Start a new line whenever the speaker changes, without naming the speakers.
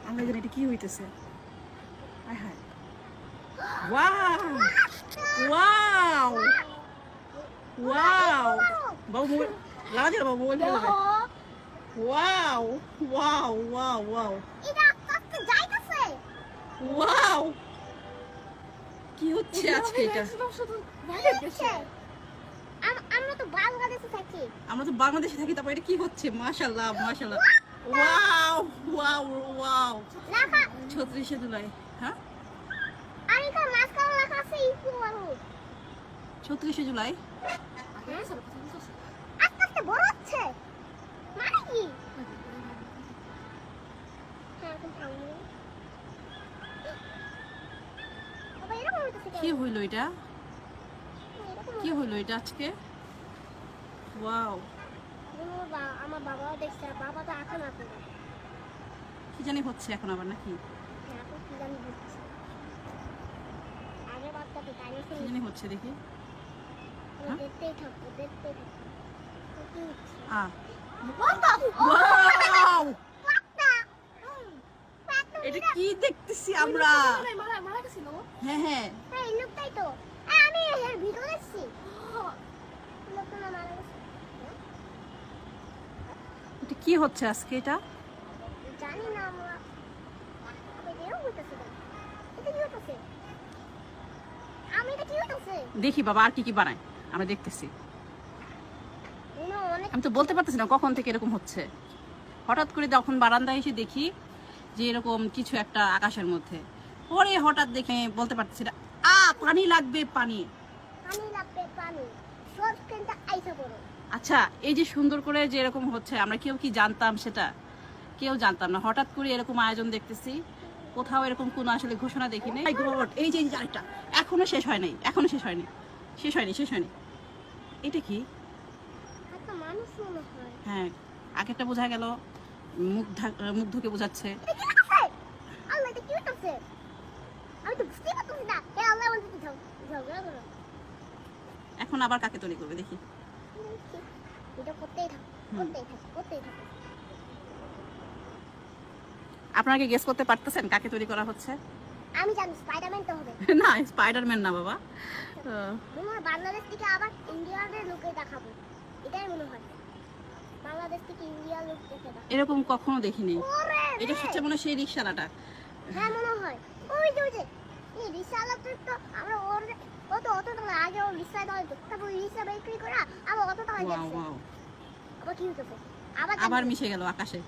আমরা জানি এটা কি হইতেছে। হায় হায়, ওয়াও ওয়াও ওয়াও, বাবু মোবাইল লাগা দিল, বাবু মোবাইল ফেলে দেবে। ওয়াও ওয়াও ওয়াও ওয়াও,
এটা আস্তে যাইতেছে।
ওয়াও, কি হচ্ছে আজকে এটা?
আমরা তো বাংলাদেশে থাকি।
আমরা তো বাংলাদেশে থাকি, তারপর এটা কি হচ্ছে? মাশাআল্লাহ মাশাআল্লাহ, ওয়াও ওয়াও ওয়াও,
লেখা
36 জুলাই। হ্যাঁ,
আমি তো মাঝখানে লেখা আছে ইকো মারু।
36 জুলাই।
আস্তে আস্তে বড় হচ্ছে মানে কি? হ্যাঁ, এখন থামো। বাবা এরকম হইতেছে
কি
কেন?
হইলো এটা?
এরকম
কি হইলো এটা আজকে? ওয়াও,
বাবা, আমার বাবাও দেখছে, বাবা তো এখন আপনি
কি জানি হচ্ছে এখন আবার নাকি?
এখন কি জানি হচ্ছে। আগে বাচ্চাকে টাইমে
কি জানি হচ্ছে দেখি। হ্যাঁ?
দেখতেই থাকবো, দেখতেই থাকবো। কি হচ্ছে?
ওয়াও,
পাত্তা।
এটা কি দেখতেছি আমরা?
মারা গেছিল।
হ্যাঁ হ্যাঁ,
হ্যাঁ, এই লোকটাই তো। আমি এর ভিডিও দেখছি। লোকটা না মারা গেছে।
এটা কি হচ্ছে আজকে এটা?
জানি না আমরা। আবে এরকম হইতেছে কেন? এটা কি হইতেছে? আমি এটা কি হইতেছে?
দেখি বাবা আর কি কি বানায়, আমরা দেখতেছি।
অনেক
আমি তো বলতে পারতেছি না কখন থেকে এরকম হচ্ছে। হঠাৎ করে যখন বারান্দায় এসে দেখি যে এরকম কিছু একটা আকাশের মধ্যে, পরে হঠাৎ দেখে বলতে পারতেছি না। পানি লাগবে, পানি।
পানি লাগবে, পানি। সব কিন্তু আইসা পড়ো।
আচ্ছা, এই যে সুন্দর করে যে এরকম হচ্ছে, আমরা কেউ কি জানতাম সেটা? কেউ জানতাম না। হঠাৎ করে এরকম আয়োজন দেখতেছি, কোথাও এরকম কোনো আসলে ঘোষণা দেখিনি। এই যে আরেকটা, এখনো শেষ হয় নাই, এখনো শেষ হয়নি, শেষ হয়নি, শেষ হয়নি। এটা কি?
একটা মানুষ মনে হয়।
হ্যাঁ, আগেরটা বোঝা গেল মুগ্ধকে বোঝাচ্ছে।
এটা কি হইতেছে? আল্লাহ, এটা কি হইতেছে? আমি তো বুঝতেই পারতেছি না। হে আল্লাহ, আমাদের সাথে ঝগড়া করো।
এখন আবার কাকে তৈরি করবে দেখি।
এটা করতেই থাকো, করতেই থাকো, করতেই থাকো।
আপনারা কি গেস করতে পারতেছেন কাকে তৈরি করা হচ্ছে?
আমি জানি স্পাইডারম্যান তো হবে।
না, স্পাইডারম্যান না বাবা।
মনে হয় বাংলাদেশ থেকে আবার ইন্ডিয়ার লোকে দেখাবো, এটাই মনে হয়। বাংলাদেশ থেকে ইন্ডিয়ার লোক দেখে দেখাবো।
এরকম কখনো দেখিনি।
ওরে
এটা
রে!
হচ্ছে মনে হয় সেই রিকশালাটা।
হ্যাঁ, মনে হয়। ওই যে এই রিক্সাওয়ালাটা তো আমরা অত টাকা আগে ও রিক্সায় দাঁড়াতো, তারপর রিক্সা বিক্রি করা আবার অত টাকা
ওয়াও
যাচ্ছে।
ওয়াও,
আবার কি হইতেছে?
আবার মিশে গেল আকাশে।